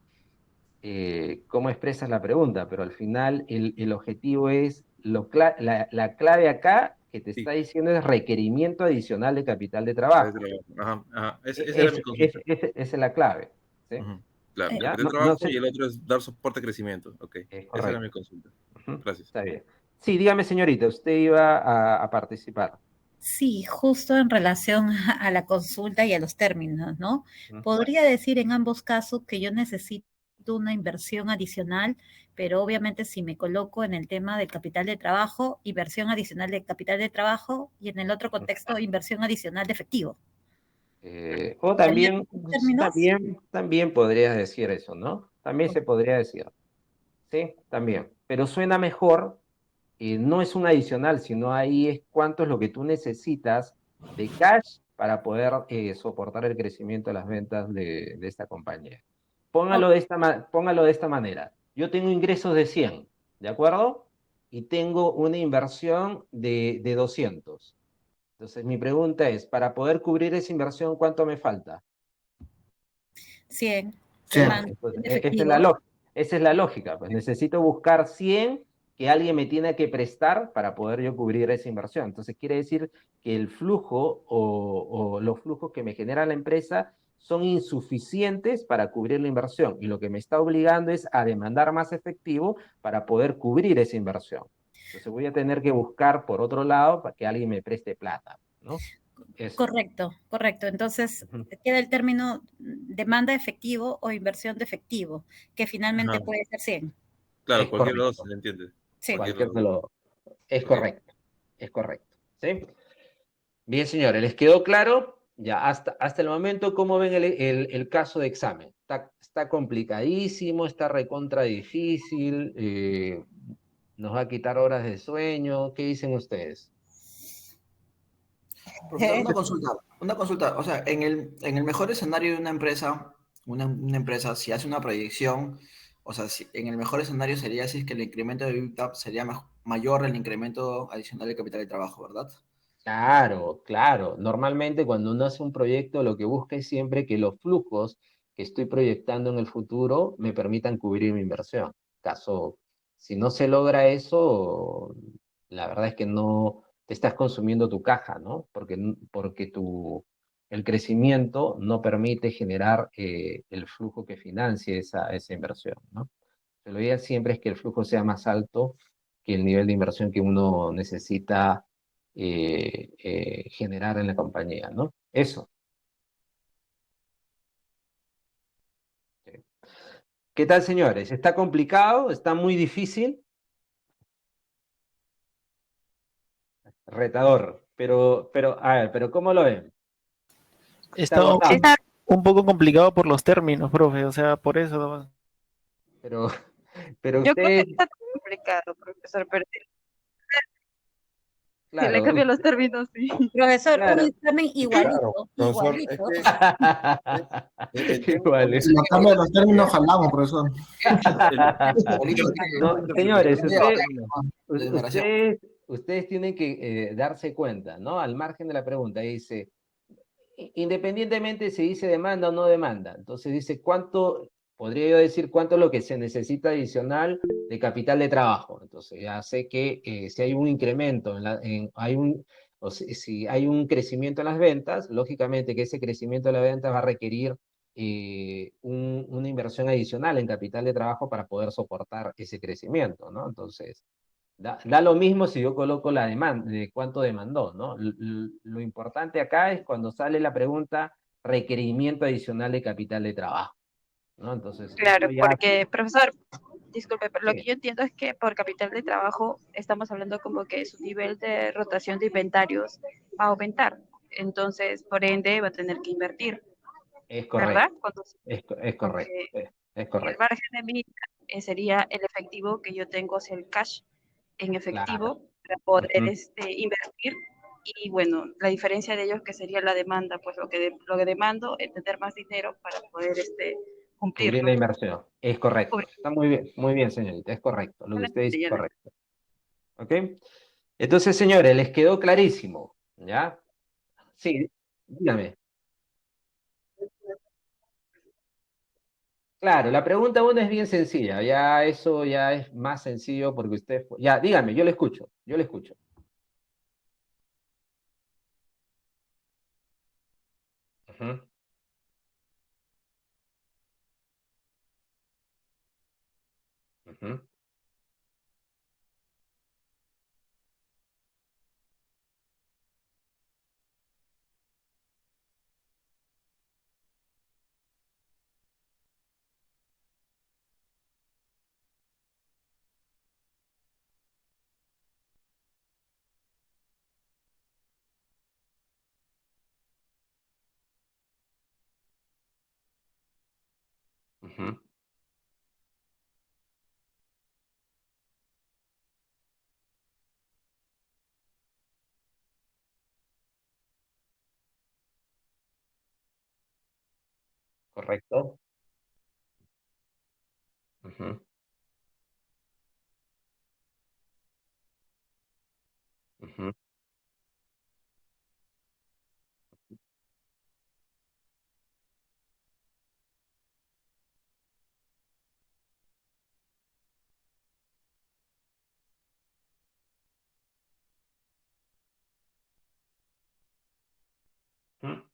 Speaker 1: expresas la pregunta, pero al final el objetivo es, la clave acá que te
Speaker 7: Sí,
Speaker 1: está diciendo es requerimiento adicional de capital de trabajo.
Speaker 7: ajá, ajá. Esa era mi consulta.
Speaker 1: Esa es la clave, ¿sí?
Speaker 7: Ujú, claro,
Speaker 4: eh,
Speaker 1: ¿Ya?
Speaker 7: capital de
Speaker 1: No
Speaker 7: trabajo
Speaker 1: sé,
Speaker 7: y el otro es dar soporte a crecimiento. Ok,
Speaker 1: es
Speaker 7: esa era mi
Speaker 1: correcto.
Speaker 7: consulta.
Speaker 1: Ujú,
Speaker 7: Gracias.
Speaker 1: está bien. Sí, dígame, señorita, usted iba a participar.
Speaker 4: sí, justo en relación a la consulta y a los términos, ¿no?
Speaker 1: Ujú.
Speaker 4: Podría decir en ambos casos que yo necesito una inversión adicional, pero obviamente si me coloco en el tema del capital de trabajo, inversión adicional de capital de trabajo y en el otro contexto, inversión adicional de efectivo.
Speaker 1: O
Speaker 4: ¿Estarían
Speaker 1: también,
Speaker 4: en términos?
Speaker 1: también podrías decir eso, ¿no? También se podría decir, ¿sí? También. Pero suena mejor, no es un adicional, sino ahí es cuánto es lo que tú necesitas de cash para poder soportar el crecimiento de las ventas de esta compañía. Póngalo de esta manera. Yo tengo ingresos de 100, ¿de acuerdo? Y tengo una inversión de 200. Entonces, mi pregunta es, para poder cubrir esa inversión, ¿cuánto me falta?
Speaker 4: 100.
Speaker 5: 100.
Speaker 4: Demanda
Speaker 1: Pues,
Speaker 4: en
Speaker 1: esa es
Speaker 4: efectivo.
Speaker 1: esa es la lógica. Pues necesito buscar 100 que alguien me tiene que prestar para poder yo cubrir esa inversión. Entonces quiere decir que el flujo o los flujos que me genera la empresa son insuficientes para cubrir la inversión y lo que me está obligando es a demandar más efectivo para poder cubrir esa inversión. Entonces voy a tener que buscar por otro lado para que alguien me preste plata, ¿no? Eso.
Speaker 4: Correcto, correcto. Entonces,
Speaker 1: Ujú.
Speaker 4: queda el término demanda de efectivo o inversión de efectivo, que finalmente
Speaker 3: Ajá.
Speaker 4: puede ser 100.
Speaker 3: Claro,
Speaker 1: Es
Speaker 3: cualquier lado
Speaker 1: correcto.
Speaker 3: se entiende.
Speaker 4: Sí.
Speaker 1: Cualquier de los... Es
Speaker 3: Ok.
Speaker 1: correcto, es correcto. ¿Sí? Bien, señores, ¿les quedó claro? Ya, hasta el momento, ¿cómo ven el caso de examen? Está complicadísimo, está recontra difícil, nos va a quitar horas de sueño. ¿Qué dicen ustedes?
Speaker 8: Profesor, una consulta, o sea, en el mejor escenario de una empresa, si hace una proyección, o sea, en el mejor escenario sería si es que el incremento de EBITDA sería mayor al incremento adicional de capital de trabajo, ¿verdad?
Speaker 1: Claro, claro. Normalmente cuando uno hace un proyecto, lo que busca es siempre que los flujos que estoy proyectando en el futuro me permitan cubrir mi inversión. Caso, si no se logra eso, la verdad es que no te estás consumiendo tu caja, ¿no? Porque el crecimiento no permite generar el flujo que financie esa inversión, ¿no? Lo ideal siempre es que el flujo sea más alto que el nivel de inversión que uno necesita generar en la compañía, ¿no? Eso. Sí. ¿Qué tal, señores? ¿Está complicado? ¿Está muy difícil? Retador. A ver, pero ¿cómo lo ven? Está
Speaker 9: Está
Speaker 1: agotado.
Speaker 9: un poco complicado por los términos, profe, o sea, por eso nomás.
Speaker 1: Pero, pero
Speaker 6: Yo creo que
Speaker 1: usted,
Speaker 6: está complicado, profesor, pero si le
Speaker 1: claro,
Speaker 6: cambian los términos, sí.
Speaker 4: Profesor, un
Speaker 1: claro.
Speaker 4: examen
Speaker 7: Claro,
Speaker 4: igualito,
Speaker 7: profesor, es
Speaker 4: igualito.
Speaker 7: que el tema
Speaker 1: Igual es.
Speaker 5: Si nos cambia los términos, jalamos, profesor.
Speaker 1: No, señores,
Speaker 8: De desvaración.
Speaker 1: ustedes tienen que darse cuenta, ¿no? Al margen de la pregunta, dice, independientemente si dice demanda o no demanda, entonces dice podría yo decir cuánto es lo que se necesita adicional de capital de trabajo. Entonces ya sé que si hay un incremento, si hay un crecimiento en las ventas, lógicamente que ese crecimiento de las ventas va a requerir una inversión adicional en capital de trabajo para poder soportar ese crecimiento, ¿no? Entonces, da lo mismo si yo coloco la demanda, de cuánto demandó, ¿no? Lo importante acá es cuando sale la pregunta requerimiento adicional de capital de trabajo, ¿no? Entonces,
Speaker 6: Claro,
Speaker 1: eso ya,
Speaker 6: porque, profesor, disculpe, pero lo que
Speaker 1: sí,
Speaker 6: yo entiendo es que por capital de trabajo estamos hablando como que su nivel de rotación de inventarios va a aumentar. Entonces, por ende, va a tener que invertir,
Speaker 1: es
Speaker 6: ¿verdad?
Speaker 1: correcto,
Speaker 6: Cuando,
Speaker 1: es correcto,
Speaker 6: porque
Speaker 1: es
Speaker 6: el
Speaker 1: correcto,
Speaker 6: margen de mí sería el efectivo que yo tengo, o sea, el cash en
Speaker 1: claro.
Speaker 6: efectivo para poder
Speaker 1: Ujú.
Speaker 6: invertir. Y bueno, la diferencia de ellos que sería la demanda, pues lo que demando es tener más dinero para poder
Speaker 1: Cubrir
Speaker 6: cumplirlo.
Speaker 1: la inversión, es correcto. Está muy bien, señorita, es correcto. Lo que usted dice es
Speaker 6: Ya lo
Speaker 1: correcto. ¿Ok? Entonces, señores, ¿les quedó clarísimo? ¿Ya? Sí, dígame. Claro, la pregunta uno es bien sencilla, ya eso ya es más sencillo porque usted... Ya, dígame, yo le escucho, yo le escucho. Ujú, ujú, ujú, correcto. Ujú, ujú,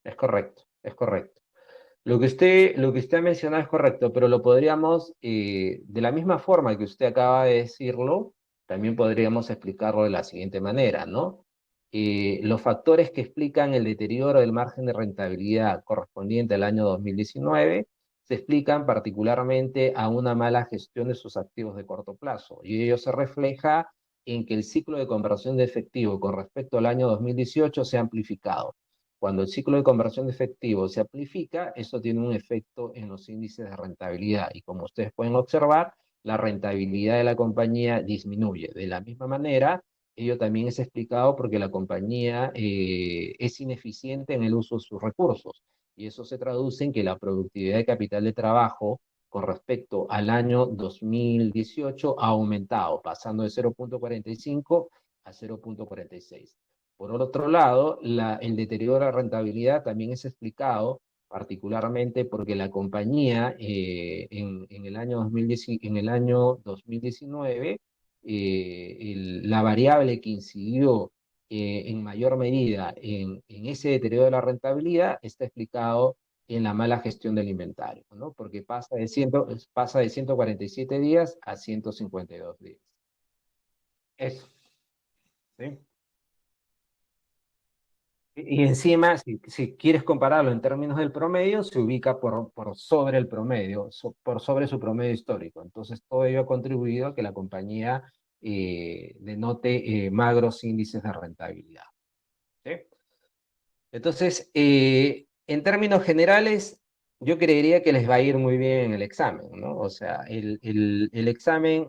Speaker 1: Es correcto, es correcto. Lo que usted ha mencionado es correcto, pero lo podríamos, de la misma forma que usted acaba de decirlo, también podríamos explicarlo de la siguiente manera, ¿no? Los factores que explican el deterioro del margen de rentabilidad correspondiente al año 2019 se explican particularmente a una mala gestión de sus activos de corto plazo, y ello se refleja en que el ciclo de conversión de efectivo con respecto al año 2018 se ha amplificado. Cuando el ciclo de conversión de efectivo se amplifica, eso tiene un efecto en los índices de rentabilidad, y como ustedes pueden observar, la rentabilidad de la compañía disminuye. De la misma manera, ello también es explicado porque la compañía es ineficiente en el uso de sus recursos, y eso se traduce en que la productividad de capital de trabajo con respecto al año 2018 ha aumentado, pasando de 0,45 a 0,46. Por otro lado, el deterioro de la rentabilidad también es explicado particularmente porque la compañía en el año 2019, la variable que incidió en mayor medida en ese deterioro de la rentabilidad está explicado en la mala gestión del inventario, ¿no? Porque pasa de 147 días a 152 días. Eso, ¿sí? Y encima, si quieres compararlo en términos del promedio, se ubica por sobre el promedio, por sobre su promedio histórico. Entonces, todo ello ha contribuido a que la compañía denote magros índices de rentabilidad. ¿Sí? Entonces, en términos generales, yo creería que les va a ir muy bien en el examen, ¿no? O sea, el examen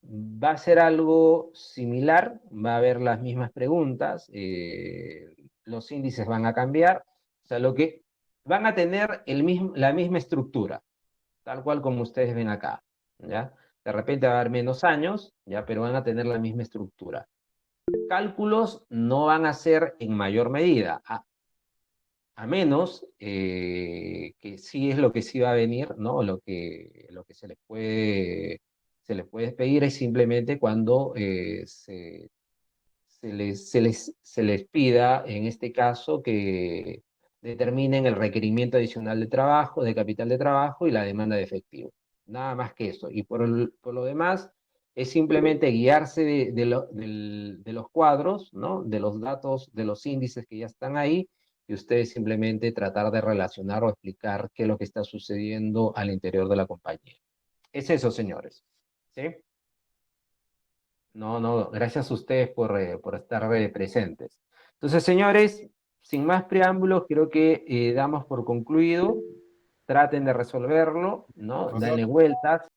Speaker 1: va a ser algo similar, va a haber las mismas preguntas, los índices van a cambiar, o sea, lo que van a tener la misma estructura, tal cual como ustedes ven acá, ¿ya? De repente va a haber menos años, ¿ya? Pero van a tener la misma estructura. Cálculos no van a ser en mayor medida, a menos que sí es lo que sí va a venir, ¿no? Lo que se les puede pedir es simplemente cuando se les pida, en este caso, que determinen el requerimiento adicional de trabajo, de capital de trabajo y la demanda de efectivo. Nada más que eso. Y por lo demás, es simplemente guiarse de los cuadros, ¿no? De los datos, de los índices que ya están ahí, y ustedes simplemente tratar de relacionar o explicar qué es lo que está sucediendo al interior de la compañía. Es eso, señores. ¿Sí? No, gracias a ustedes por estar presentes. Entonces, señores, sin más preámbulos, creo que damos por concluido. Traten de resolverlo, ¿no?
Speaker 10: Profesor.
Speaker 1: Dale vueltas.